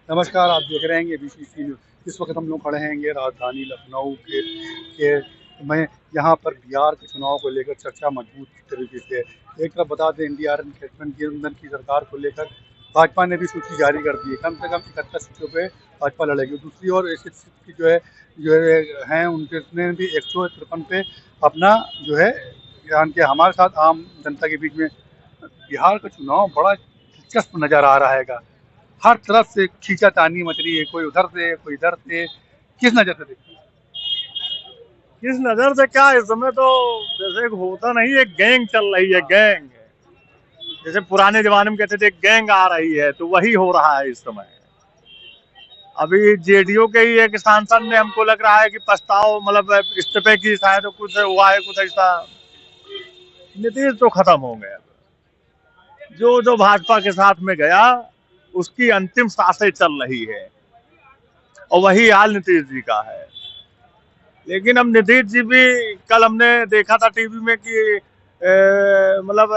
नमस्कार, आप देख रहे हैं एबीसी न्यूज़। इस वक्त हम लोग खड़े हैं राजधानी लखनऊ के में यहाँ पर बिहार के चुनाव को लेकर चर्चा मजबूत तरीके से है। एक तरफ बता दें, इंडिया गठबंधन की सरकार को लेकर भाजपा ने भी सूची जारी कर दी है। कम से कम 71 सीटों पे भाजपा लड़ेगी। दूसरी ओर ऐसी की जो है हैं उनके भी 153 पे अपना जो है यानी कि हमारे साथ आम जनता के बीच में बिहार का चुनाव बड़ा दिलचस्प नज़र आ रहा है। हर तरफ से खींचातानी मच रही है, कोई उधर से कोई इधर से। किस नजर से देखते हैं? किस नजर से क्या, इस समय तो जैसे होता नहीं, एक गैंग चल रही है, गैंग। जैसे पुराने जमाने में कहते थे गैंग आ रही है, तो वही हो रहा है इस समय। अभी जेडीयू के ही एक सांसद ने, हमको लग रहा है कि प्रस्ताव मतलब इस्तीफे की शायद तो कुछ हुआ है, कुछ ऐसा। नीतीश तो खत्म हो गया। जो जो भाजपा के साथ में गया उसकी अंतिम सांसें चल रही है, और वही हाल नीतीश जी का है। लेकिन अब नीतीश जी भी, कल हमने देखा था टीवी में कि मतलब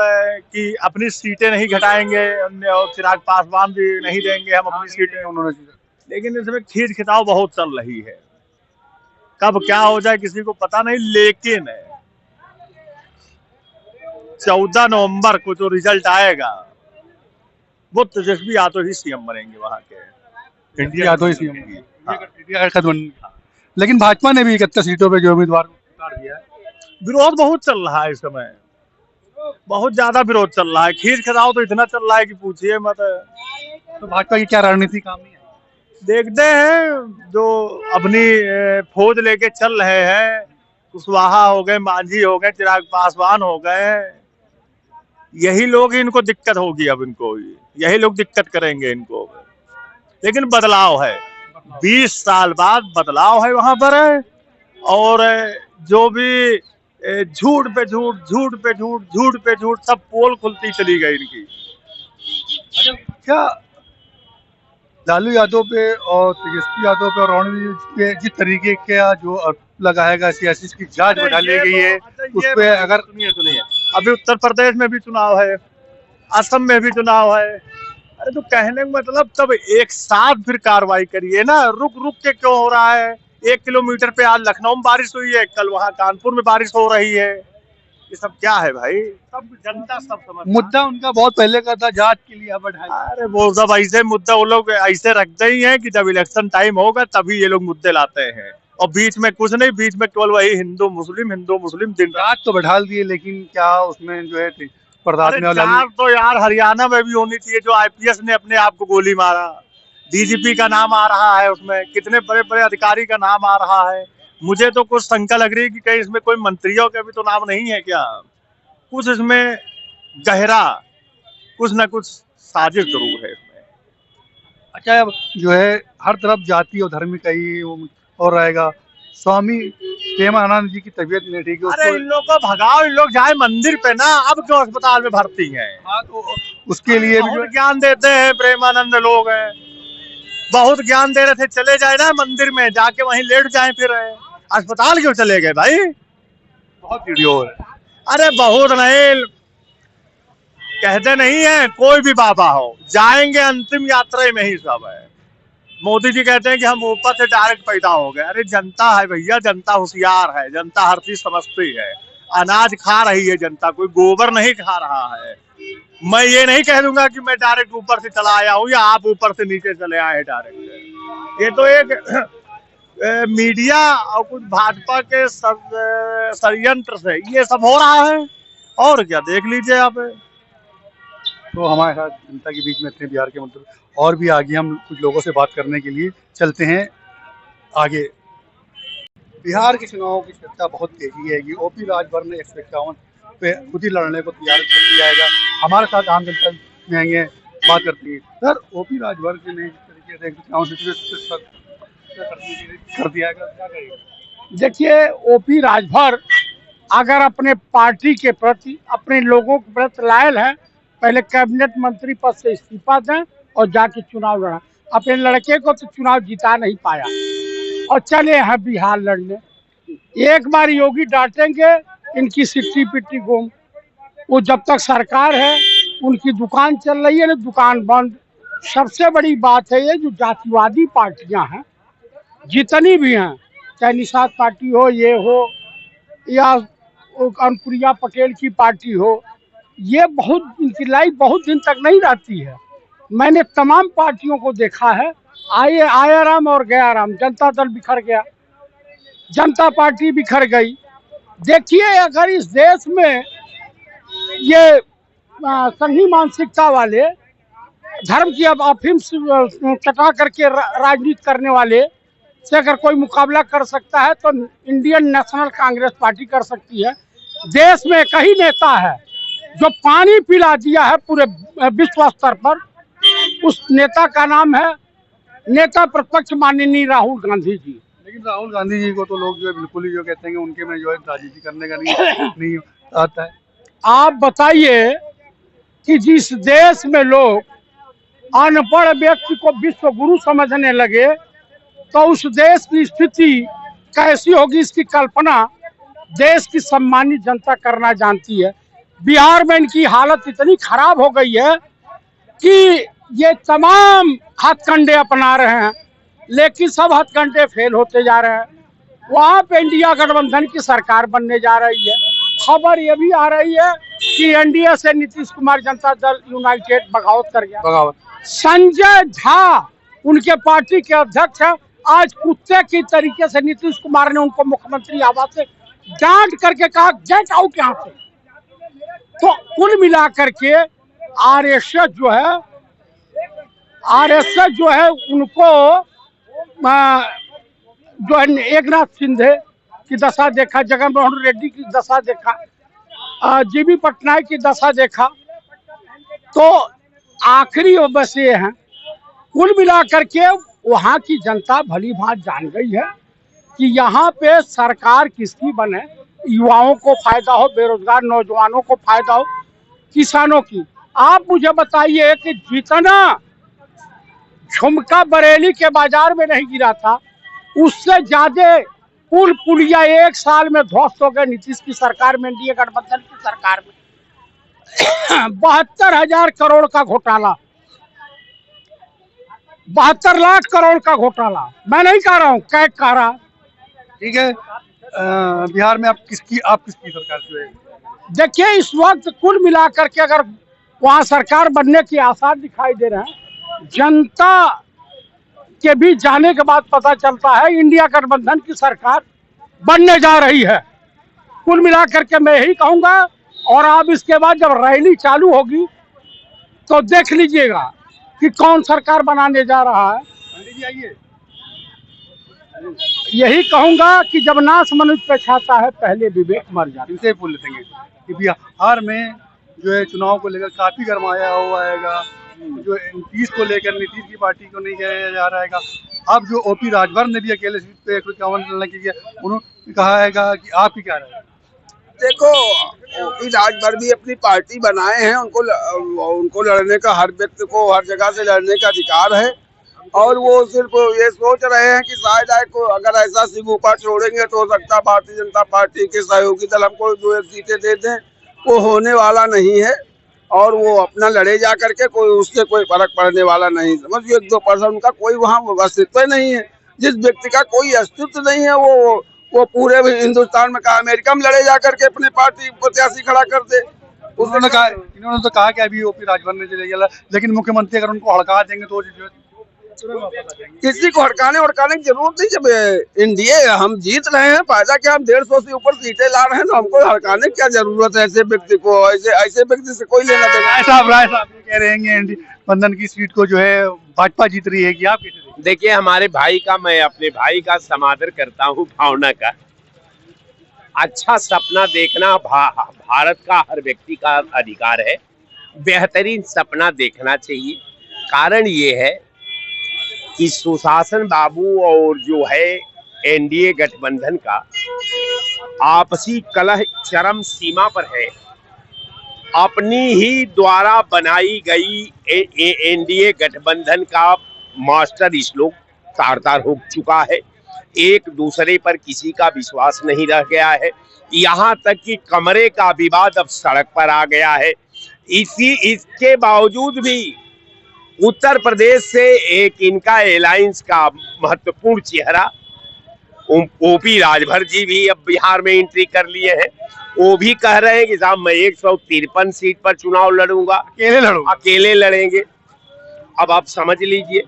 कि अपनी सीटें नहीं घटाएंगे, और चिराग पासवान भी नहीं देंगे हम अपनी सीटें उन्होंने। लेकिन इसमें खींच खिंचाव बहुत चल रही है, कब क्या हो जाए किसी को पता नहीं। लेकिन 14 नवंबर को जो रिजल्ट आएगा वो तेजस्वी यादव ही सीएम बनेंगे वहां के। इंडिया यादव ही सीएम बनेंगे। लेकिन भाजपा ने भी 71 सीटों पे जो उम्मीदवार उतार दिया है। विरोध बहुत चल रहा है इस समय, बहुत ज्यादा विरोध चल रहा है। खींच खिंचाव तो इतना चल रहा है कि पूछिए मत। तो भाजपा की क्या रणनीति काम नहीं है? देखते हैं, जो अपनी फौज लेके चल रहे हैं, कुशवाहा हो गए, मांझी हो गए, चिराग पासवान हो गए, यही लोग ही इनको दिक्कत होगी। अब इनको यही लोग दिक्कत करेंगे इनको। लेकिन बदलाव है, 20 साल बाद बदलाव है वहां पर। और जो भी झूठ पे झूठ, झूठ पे झूठ, झूठ पे झूठ, सब पोल खुलती चली गई इनकी। क्या लालू यादव पे और तेजस्वी यादव पे और रणवीर पे जिस तरीके का जो लगाएगा सियासी की जांच बढ़ा ली गई है, उस पे अगर सुनिए, अभी उत्तर प्रदेश में भी चुनाव है, असम में भी चुनाव है। अरे तो कहने का मतलब, तब एक साथ फिर कार्रवाई करिए ना। रुक रुक के क्यों हो रहा है? 1 किलोमीटर पे आज लखनऊ में बारिश हुई है, कल वहां कानपुर में बारिश हो रही है। ये सब क्या है भाई? सब जनता सब समझ। मुद्दा उनका बहुत पहले का था, जांच के लिए बढ़ाई। अरे वो सब ऐसे मुद्दा वो लोग ऐसे रखते ही हैं कि जब इलेक्शन टाइम होगा तभी ये लोग मुद्दे लाते हैं, और बीच में कुछ नहीं, बीच में केवल वही हिंदू मुस्लिम दिन रात। जांच तो बढ़ा दिए, लेकिन क्या उसमें जो है जांच तो यार हरियाणा में भी होनी चाहिए। जो आईपीएस ने अपने आप को गोली मारा, डीजीपी का नाम आ रहा है उसमें, कितने बड़े बड़े अधिकारी का नाम आ रहा है। मुझे तो कुछ शंका लग रही है कि कहीं इसमें कोई मंत्रियों का भी तो नाम नहीं है क्या? कुछ इसमें गहरा कुछ न कुछ साजिश जरूर है इसमें। अच्छा, अब जो है हर तरफ जाति और धर्म का ही और रहेगा। स्वामी प्रेमानंद जी की तबीयत नहीं ठीक है। अरे इन लोग को भगाओ, इन लोग जाए मंदिर पे ना, अब क्यों अस्पताल में भर्ती हैं? हाँ, तो उसके लिए भी ज्ञान देते हैं प्रेमानंद लोग हैं, बहुत ज्ञान दे रहे थे। चले जाए ना मंदिर में, जाके वहीं लेट जाए, फिर अस्पताल क्यों चले गए भाई? बहुत वीडियो है। अरे बहुत नहीं, कहते नहीं है कोई भी बाबा हो, जाएंगे अंतिम यात्रा में ही सब है। मोदी जी कहते हैं कि हम ऊपर से डायरेक्ट पैदा हो गए। अरे जनता है भैया, जनता होशियार है, जनता हर चीज समझती है। अनाज खा रही है जनता, कोई गोबर नहीं खा रहा है। मैं ये नहीं कह दूंगा कि मैं डायरेक्ट ऊपर से चला आया हूँ या आप ऊपर से नीचे चले आए डायरेक्ट। ये तो एक मीडिया और कुछ भाजपा के षड्यंत्र से ये सब हो रहा है, और क्या देख लीजिए आप। तो हमारे साथ जनता के बीच में थे बिहार के मंत्री, और भी आगे हम कुछ लोगों से बात करने के लिए चलते हैं आगे। बिहार के चुनाव की चर्चा बहुत तेजी है। ओपी राजभर ने 151 पे खुद ही लड़ने को तैयार कर दिया है। हमारे साथ आम जनता में आएंगे, बात करती है। सर, ओपी राजभर ने जिस तरीके से कर दिया है, क्या करेगा? देखिए, ओपी राजभर अगर अपने पार्टी के प्रति, अपने लोगों के प्रति लायल है, पहले कैबिनेट मंत्री पद से इस्तीफा दें और जाके चुनाव लड़ा। अपने लड़के को तो चुनाव जिता नहीं पाया और चले हैं बिहार लड़ने। एक बार योगी डांटेंगे, इनकी सिट्टी पिट्टी गुम। वो जब तक सरकार है, उनकी दुकान चल रही है ना, दुकान बंद। सबसे बड़ी बात है ये जो जातिवादी पार्टियां हैं जितनी भी हैं, चाहे निषाद पार्टी हो, ये हो या अनुप्रिया पटेल की पार्टी हो, ये बहुत इनकी लाइफ बहुत दिन तक नहीं रहती है। मैंने तमाम पार्टियों को देखा है, आया राम और गया राम। जनता दल बिखर गया, जनता पार्टी बिखर गई। देखिए अगर इस देश में ये संघी मानसिकता वाले, धर्म की अब अफीम चटा करके राजनीति करने वाले से अगर कोई मुकाबला कर सकता है तो इंडियन नेशनल कांग्रेस पार्टी कर सकती है। देश में एक ही नेता है जो पानी पिला दिया है पूरे विश्व स्तर पर, उस नेता का नाम है नेता प्रतिपक्ष माननीय राहुल गांधी जी। लेकिन राहुल गांधी जी को तो लोग जो है बिल्कुल ही जो कहते हैं कि उनके में जो है राजनीति करने का नहीं आता है। आप बताइए कि जिस देश में लोग अनपढ़ व्यक्ति को विश्व गुरु समझने लगे तो उस देश की स्थिति कैसी होगी, इसकी कल्पना देश की सम्मानित जनता करना जानती है। बिहार में इनकी हालत इतनी खराब हो गई है कि ये तमाम हथकंडे अपना रहे हैं, लेकिन सब हथकंडे फेल होते जा रहे हैं। वहां पे इंडिया गठबंधन की सरकार बनने जा रही है। खबर ये भी आ रही है कि एनडीए से नीतीश कुमार जनता दल यूनाइटेड बगावत कर गया। बगावत। संजय झा उनके पार्टी के अध्यक्ष हैं। आज कुत्ते की तरीके से नीतीश कुमार ने उनको मुख्यमंत्री आवास से डांट करके कहा गेट आउट यहाँ से। तो कुल मिलाकर के आरएसएस जो है उनको जो है एकनाथ शिंदे की दशा देखा, जगनमोहन रेड्डी की दशा देखा, जीबी पटनायक की दशा देखा, तो आखिरी बस ये है। कुल मिलाकर के वहाँ की जनता भली भांत जान गई है कि यहाँ पे सरकार किसकी बने, युवाओं को फायदा हो, बेरोजगार नौजवानों को फायदा हो, किसानों की। आप मुझे बताइए कि जितना झुमका बरेली के बाजार में नहीं गिरा था, उससे ज्यादा पुलिया एक साल में ध्वस्त हो गए नीतीश की सरकार में, एनडीए गठबंधन की सरकार में। 72,000 करोड़ का घोटाला, 72 लाख करोड़ का घोटाला। मैं नहीं कह रहा हूँ, कैग कह रहा। ठीक है, बिहार में आप किसकी सरकार जो है? देखिए इस वक्त कुल मिलाकर के अगर वहाँ सरकार बनने की आसार दिखाई दे रहे हैं, जनता के भी जाने के बाद पता चलता है इंडिया गठबंधन की सरकार बनने जा रही है। कुल मिलाकर के मैं यही कहूंगा, और अब इसके बाद जब रैली चालू होगी तो देख लीजिएगा कि कौन सरकार बनाने जा रहा है। पंडित जी आइए। यही कहूंगा कि जब नाश मनुष्य पे छाता है पहले विवेक मर जाता है। इनसे पूछ लेते हैं कि बिहार में जो है चुनाव को लेकर काफी गरमाया हुआ है, जो नीतीश को लेकर नीतीश की पार्टी को नहीं किया जा रहा है। अब जो ओपी राजभर ने भी अकेले सीट पे 151 लड़ने की है, उन्होंने कहा है कि आपकी क्या राय है? देखो, ओपी राजभर भी अपनी पार्टी बनाए हैं, उनको लड़ने का, हर व्यक्ति को हर जगह से लड़ने का अधिकार है, और वो सिर्फ ये सोच रहे हैं कि शायद अगर ऐसा सिर्फ ऊपर छोड़ेंगे तो हो सकता है भारतीय जनता पार्टी के सहयोगी दल हमको 2 सीटें दे दें। वो होने वाला नहीं है, और वो अपना लड़े जा करके उससे कोई फर्क पड़ने वाला नहीं। समझिए 1-2% उनका कोई वहाँ अस्तित्व नहीं है। जिस व्यक्ति का कोई अस्तित्व नहीं है वो पूरे हिंदुस्तान में, कहा अमेरिका में लड़े जा करके अपने पार्टी प्रत्याशी खड़ा कर दे। इन्होंने तो कहा कि अभी ओपी राजभर ने चले, लेकिन मुख्यमंत्री अगर उनको हड़का देंगे तो किसी को हड़काने की जरूरत नहीं। जब एनडीए हम जीत रहे हैं, फायदा क्या, हम 150 से ऊपर सीटें ला रहे हैं, तो हमको हड़काने की क्या जरूरत है ऐसे व्यक्ति को? ऐसे व्यक्ति से कोई लेना देना। राय साहब ये कह रहे हैं कि बंधन की सीट को जो है भाजपा जीत रही है, कि आप कैसे? देखिए, हमारे भाई का, मैं अपने भाई का समादर करता हूँ, भावना का। अच्छा सपना देखना भारत का हर व्यक्ति का अधिकार है। बेहतरीन सपना देखना चाहिए। कारण ये है कि सुशासन बाबू और जो है एनडीए गठबंधन का आपसी कलह चरम सीमा पर है। अपनी ही द्वारा बनाई गई एनडीए गठबंधन का मास्टर श्लोक तार-तार हो चुका है। एक दूसरे पर किसी का विश्वास नहीं रह गया है। यहाँ तक कि कमरे का विवाद अब सड़क पर आ गया है। इसके बावजूद भी उत्तर प्रदेश से एक इनका अलायंस का महत्वपूर्ण चेहरा ओपी राजभर जी भी अब बिहार में एंट्री कर लिए हैं। वो भी कह रहे हैं कि साहब मैं 153 सीट पर चुनाव लड़ूंगा, अकेले लड़ेंगे। अब आप समझ लीजिए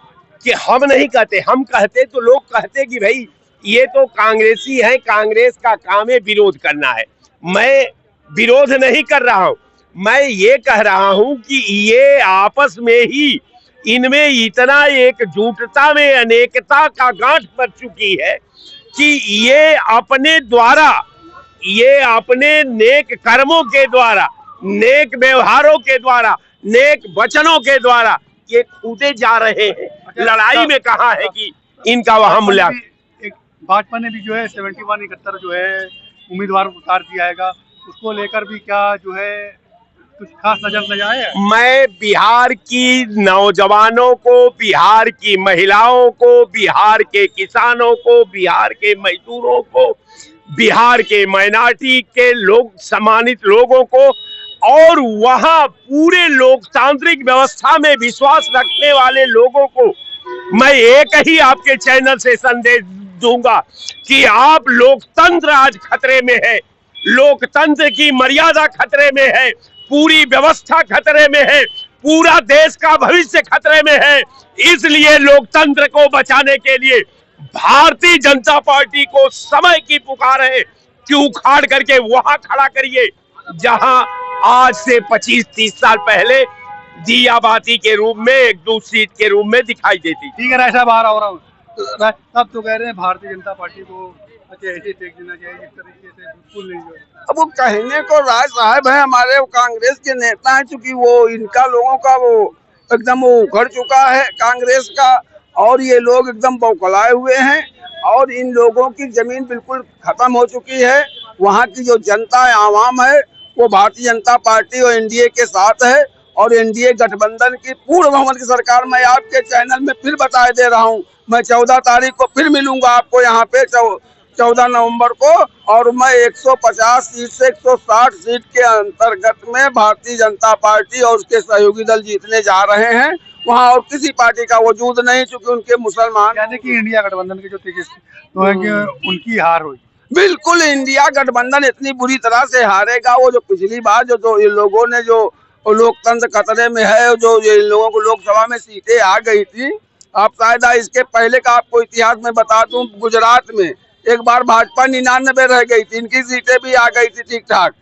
कि हम नहीं कहते, हम कहते तो लोग कहते कि भाई ये तो कांग्रेसी है, कांग्रेस का काम है विरोध करना है। मैं विरोध नहीं कर रहा हूं, मैं ये कह रहा हूं कि ये आपस में ही इनमें इतना एकजुटता में अनेकता का गांठ पड़ चुकी है कि ये अपने द्वारा, ये अपने नेक कर्मों के द्वारा, नेक व्यवहारों के द्वारा, नेक वचनों के द्वारा ये कूदे जा रहे हैं। लड़ाई में कहा है कि इनका वहां मूल्यांकन। भाजपा ने भी जो है 71-71 जो है उम्मीदवार उतार दिया है, उसको लेकर भी क्या जो है कुछ खास नजर न आए? मैं बिहार की नौजवानों को, बिहार की महिलाओं को, बिहार के किसानों को, बिहार के मजदूरों को, बिहार के माइनॉरिटी के लोग, सम्मानित लोगों को और वहां पूरे लोकतांत्रिक व्यवस्था में विश्वास रखने वाले लोगों को मैं एक ही आपके चैनल से संदेश दूंगा कि आप, लोकतंत्र आज खतरे में है, लोकतंत्र की मर्यादा खतरे में है, पूरी व्यवस्था खतरे में है, पूरा देश का भविष्य खतरे में है। इसलिए लोकतंत्र को बचाने के लिए भारतीय जनता पार्टी को समय की पुकार है कि उखाड़ करके वहां खड़ा करिए जहां आज से 25-30 साल पहले दियाबाती के रूप में, एक दूसरी सीट के रूप में दिखाई देती। ठीक है, राय साहब आ रहा हूँ। तब तो कह रहे हैं भारतीय जनता पार्टी को ऐसे टेक देना चाहिए, इस तरीके से बिल्कुल नहीं। अब वो कहने को राय साहब है, हमारे कांग्रेस के नेता हैं, चूंकि वो इनका लोगों का वो एकदम वो उखड़ चुका है कांग्रेस का, और ये लोग एकदम बौखलाए हुए हैं और इन लोगों की जमीन बिल्कुल खत्म हो चुकी है। वहाँ की जो जनता है, आवाम है, वो भारतीय जनता पार्टी और एनडीए के साथ है और एनडीए गठबंधन की पूर्ण बहुमत की सरकार। मैं आपके चैनल में फिर बता दे रहा हूँ, मैं 14 तारीख को फिर मिलूंगा आपको यहाँ पे 14 नवंबर को, और मैं 150 सीट से 160 सीट के अंतर्गत में भारतीय जनता पार्टी और उसके सहयोगी दल जीतने जा रहे हैं। वहाँ और किसी पार्टी का वजूद नहीं, चूंकि उनके मुसलमान, यानी कि इंडिया गठबंधन के जो तेजस्वी तो है कि उनकी हार हुई। बिल्कुल इंडिया गठबंधन इतनी बुरी तरह से हारेगा। वो जो पिछली बार जो इन लोगों ने जो लोकतंत्र खतरे में है, जो इन लोगों को लोकसभा में सीटें आ गई थी, आप शायद इसके पहले का आपको इतिहास में बता दूं, गुजरात में एक बार भाजपा 99 रह गई थी, इनकी सीटें भी आ गई थी ठीक ठाक,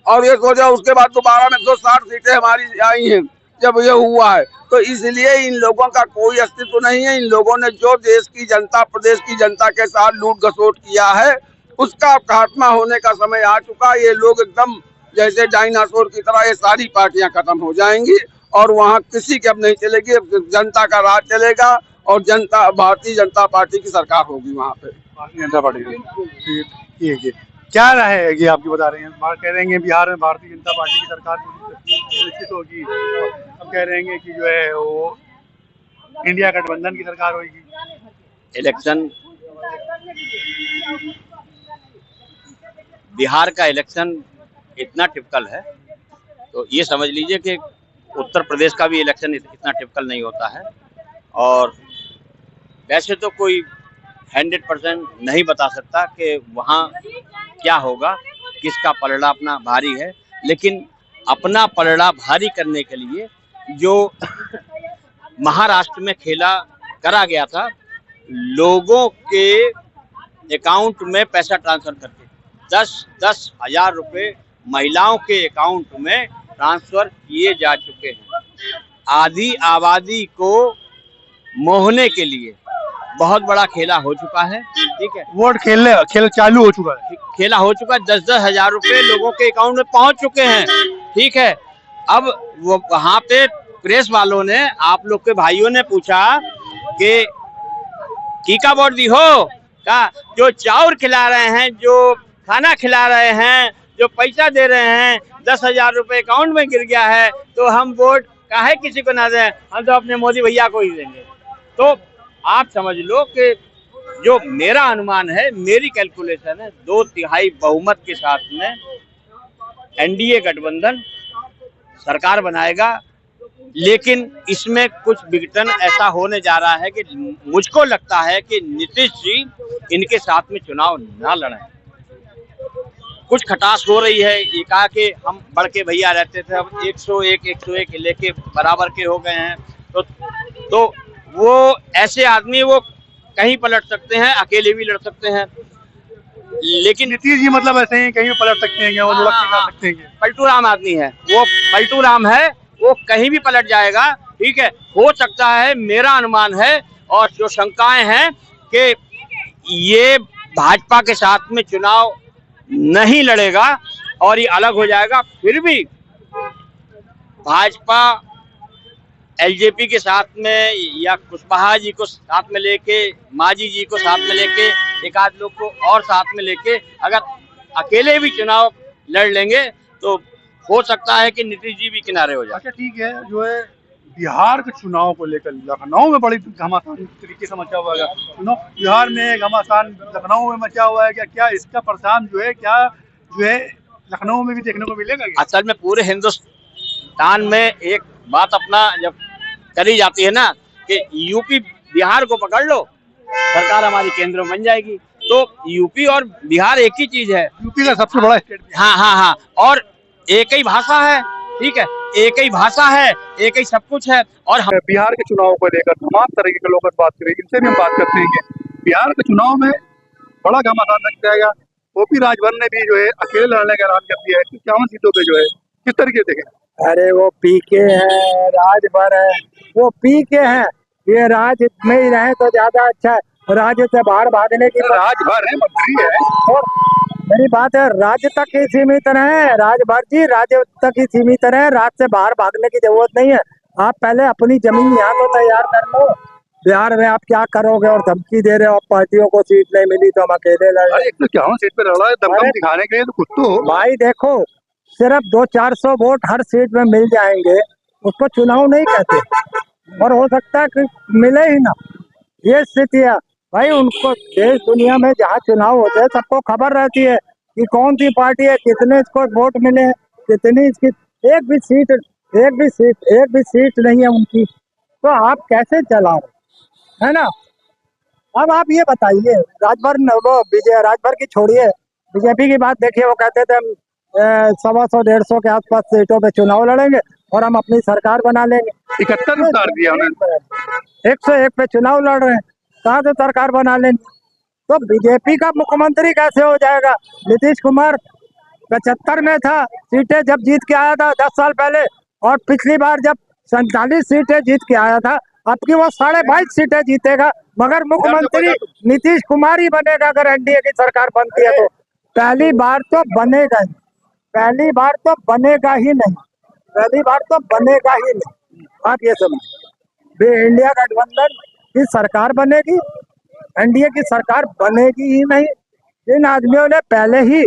और ये सोचा उसके बाद दोबारा में 160 सीटें हमारी आई हैं जब ये हुआ है। तो इसलिए इन लोगों का कोई अस्तित्व नहीं है। इन लोगों ने जो देश की जनता, प्रदेश की जनता के साथ लूट घसोट किया है, उसका खात्मा होने का समय आ चुका। ये लोग एकदम जैसे डायनासोर की तरह, ये सारी पार्टियां खत्म हो जाएंगी और वहाँ किसी की अब नहीं चलेगी, जनता का राज चलेगा और जनता, भारतीय जनता पार्टी की सरकार होगी वहाँ पे, भारतीय जनता पार्टी। ठीक है, क्या राय है ये आपकी बता रहे हैं? कह रहे हैं बिहार में भारतीय जनता पार्टी की सरकार निश्चित होगी, अब कह रहे हैं कि जो है वो इंडिया गठबंधन की सरकार होगी। इलेक्शन, बिहार का इलेक्शन इतना टिपिकल है, तो ये समझ लीजिए कि उत्तर प्रदेश का भी इलेक्शन इतना टिपिकल नहीं होता है। और वैसे तो कोई 100% नहीं बता सकता कि वहाँ क्या होगा, किसका पलड़ा अपना भारी है, लेकिन अपना पलड़ा भारी करने के लिए जो महाराष्ट्र में खेला करा गया था, लोगों के अकाउंट में पैसा ट्रांसफर करके 10-10 हजार रुपये महिलाओं के अकाउंट में ट्रांसफर किए जा चुके हैं। आधी आबादी को मोहने के लिए बहुत बड़ा खेला हो चुका है। ठीक है, वोट खेल चालू हो चुका है, खेला हो चुका है। 10-10 हजार रुपये लोगों के अकाउंट में पहुंच चुके हैं। ठीक है, अब वो वहाँ पे प्रेस वालों ने, आप लोग के भाइयों ने पूछा कि कीका वोट दी हो का, जो चाउर खिला रहे हैं, जो खाना खिला रहे हैं, जो पैसा दे रहे हैं, 10 हजार रुपये अकाउंट में गिर गया है, तो हम वोट काहे किसी को ना दें, हम तो अपने मोदी भैया को ही देंगे। तो आप समझ लो कि जो मेरा अनुमान है, मेरी कैलकुलेशन है, 2/3 बहुमत के साथ में एनडीए गठबंधन सरकार बनाएगा लेकिन इसमें कुछ विघटन ऐसा होने जा रहा है कि मुझको लगता है कि नीतीश जी इनके साथ में चुनाव ना लड़ें। कुछ खटास हो रही है, ये कहा कि हम बढ़ के भैया रहते थे, अब 101 लेके बराबर के हो गए हैं, तो वो ऐसे आदमी वो कहीं पलट सकते हैं, अकेले भी लड़ सकते हैं। लेकिन नीतीश जी मतलब ऐसे ही कहीं भी पलट सकते हैं, वो लुढ़क के जा सकते हैं। पलटू राम आदमी है, वो पलटू राम है, वो कहीं भी पलट जाएगा। ठीक है, हो सकता है, मेरा अनुमान है और जो शंकाएं हैं कि ये भाजपा के साथ में चुनाव नहीं लड़ेगा और ये अलग हो जाएगा। फिर भी भाजपा एलजेपी के साथ में या कुशवाहा जी को साथ में लेके, मांझी जी को साथ में लेके, एक आध लोग को और साथ में लेके अगर अकेले भी चुनाव लड़ लेंगे तो हो सकता है कि नीतीश जी भी किनारे हो जाए। अच्छा ठीक है, जो है बिहार के चुनाव को लेकर लखनऊ में बड़ी घमासान तरीके से मचा हुआ है चुनाव। बिहार में घमासान लखनऊ में मचा हुआ है, क्या इसका प्रशांत जो है क्या जो है लखनऊ में भी देखने को मिलेगा क्या? असल में पूरे हिंदुस्तान में एक बात अपना जब करी जाती है ना कि यूपी बिहार को पकड़ लो, सरकार हमारी केंद्र में बन जाएगी। तो यूपी और बिहार एक ही चीज है। यूपी का सबसे बड़ा स्टेट। हाँ, और एक ही भाषा है। ठीक है, एक ही भाषा है, एक ही सब कुछ है। और हम बिहार के चुनाव को लेकर तमाम तरीके के लोग बात करेंगे, इनसे भी हम बात करते हैं कि बिहार के चुनाव में बड़ा घमासान लग जाएगा। ओपी राजभर ने भी जो है अकेले लड़ने का ऐलान कर दिया है। 51 सीटों पे जो है किस तरीके से देखें? अरे वो पीके है, राजभर है, वो पीके है, ये राज में ही रहे तो ज्यादा अच्छा है। राज्य से बाहर भागने की राजभर है, मंत्री है, और मेरी बात है, राज्य तक ही सीमित रहे राजभर जी, राज्य तक ही सीमित रहे, राज्य से बाहर भागने की जरूरत नहीं है। आप पहले अपनी जमीन यहाँ तो तैयार कर लो। बिहार में आप क्या करोगे और धमकी दे रहे हो, पार्टियों को सीट नहीं मिली तो हम अकेले लड़। 51 सीट पे लड़ा है, दमदम दिखाने के लिए तो कुछ तो हो। भाई देखो, सिर्फ 200-400 वोट हर सीट में मिल जाएंगे, उसको चुनाव नहीं कहते, और हो सकता है कि मिले ही ना। ये स्थिति है भाई। उनको देश दुनिया में जहाँ चुनाव होते हैं सबको खबर रहती है कि कौन सी पार्टी है, कितने इसको वोट मिले, कितनी इसकी। एक भी सीट नहीं है उनकी, तो आप कैसे चला रहे है ना। अब आप ये बताइए, राजभर वो विजय राजभर की छोड़िए, बीजेपी की बात देखिए, वो कहते थे हम 100-150 के आसपास सीटों पे चुनाव लड़ेंगे और हम अपनी सरकार बना लेंगे। 71 उतार दिया उन्होंने। 101 पे चुनाव लड़ रहे हैं, कहाँ से सरकार बना लेंगे। तो बीजेपी का मुख्यमंत्री कैसे हो जाएगा? नीतीश कुमार 75 में था, सीटें जब जीत के आया था 10 साल पहले, और पिछली बार जब 47 सीटें जीत के आया था, अब की वो 22.5 सीटें जीतेगा, मगर मुख्यमंत्री नीतीश कुमार ही बनेगा अगर एनडीए की सरकार बनती है तो। पहली बार तो बनेगा ही, पहली बार तो बनेगा ही नहीं, पहली बार तो बनेगा ही नहीं। आप ये समझिए, इंडिया गठबंधन की सरकार बनेगी, एनडीए की सरकार बनेगी ही नहीं। इन आदमियों ने पहले ही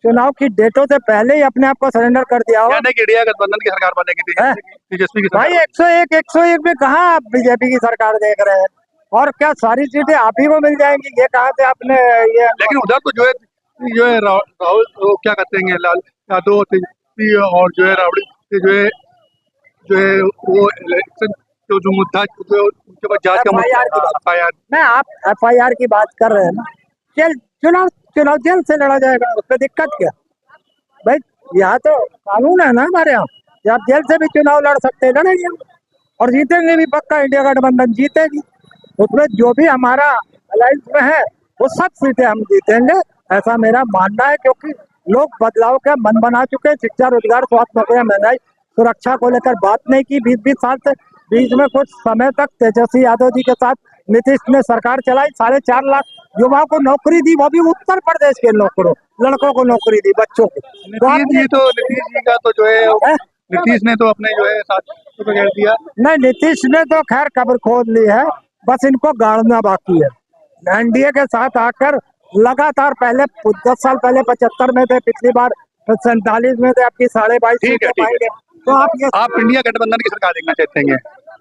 चुनाव की डेटों से पहले ही अपने आप को सरेंडर कर दिया हो। इंडिया गठबंधन की सरकार बनेगी तेजस्वी की भाई 101 में कहाँ आप बीजेपी की सरकार देख रहे हैं? और क्या सारी सीटें आप ही को मिल जाएंगी? ये कहाँ से आपने ये। लेकिन उधर तो जो है राहुल वो क्या कहते हैं, लाल यादव तेजस्वी और जो है राबड़ी जो है वो इलेक्शन जो मुद्दा जो उनके पास जांच का FIR मैं आप FIR की बात कर रहे हैं ना, चुनाव जेल से लड़ा जाएगा, उसमें दिक्कत क्या भाई? यहाँ तो कानून है ना हमारे यहाँ, आप जेल से भी चुनाव लड़ सकते हैं, लड़ेंगे और जीतेंगे भी पक्का। इंडिया गठबंधन जीतेगी, उसमें जो भी हमारा अलायंस में है वो सब सीटें हम जीतेंगे, ऐसा मेरा मानना है। क्योंकि लोग बदलाव का मन बना चुके हैं। शिक्षा, रोजगार, स्वास्थ्य, नौकरियां, महंगाई, सुरक्षा को लेकर बात नहीं की 20-20 साल से। बीच में कुछ समय तक तेजस्वी यादव जी के साथ नीतीश ने सरकार चलाई, 4.5 लाख युवाओं को नौकरी दी, वो भी उत्तर प्रदेश के लड़कों को नौकरी दी, बच्चों को। नीतीश जी का तो जो है नीतीश ने तो अपने जो है साथ कर दिया। नहीं, नीतीश ने तो खैर कब्र खोद ली है, बस इनको गाड़ना बाकी है। एनडीए के साथ आकर लगातार, पहले 10 साल पहले 75 में थे, पिछली बार 47 में थे, आपकी 22.5 सीटें पाएंगे। तो आप इंडिया गठबंधन की सरकार देखना चाहते हैं?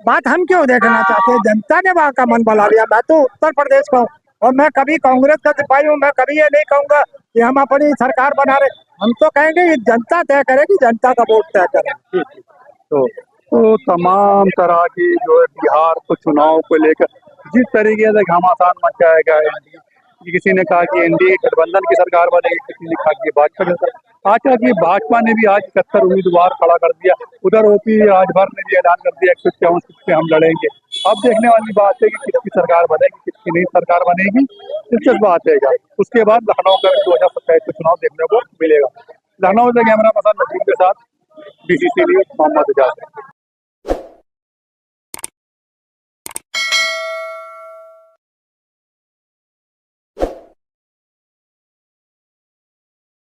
बात हम क्यों देखना चाहते हैं? जनता ने वहाँ का मन बना लिया। मैं तो उत्तर प्रदेश का हूँ और मैं कभी कांग्रेस का सिपाही हूँ। मैं कभी ये नहीं कहूंगा कि हम अपनी सरकार बना रहे, हम तो कहेंगे कि जनता तय करेगी, जनता का वोट तय करेगी। तो तो तमाम तरह की जो है बिहार को चुनाव को लेकर जिस तरीके से घमासान मचाया गया है, किसी ने कहा कि एनडीए गठबंधन की सरकार बनेगी, किसी ने कहा कि भाजपा की सरकार। आजकल की भाजपा ने भी आज 71 उम्मीदवार खड़ा कर दिया। उधर ओपी राजभर ने भी ऐलान कर दिया 151 सीट पे हम लड़ेंगे। अब देखने वाली बात है कि किसकी सरकार बनेगी, किसकी नहीं सरकार बनेगी, दिलचस्प बात है। उसके बाद लखनऊ का 2027 का चुनाव देखने को मिलेगा। लखनऊ से कैमरा पर्सन नजीम के साथ BCC न्यूज मोहम्मद इजाज।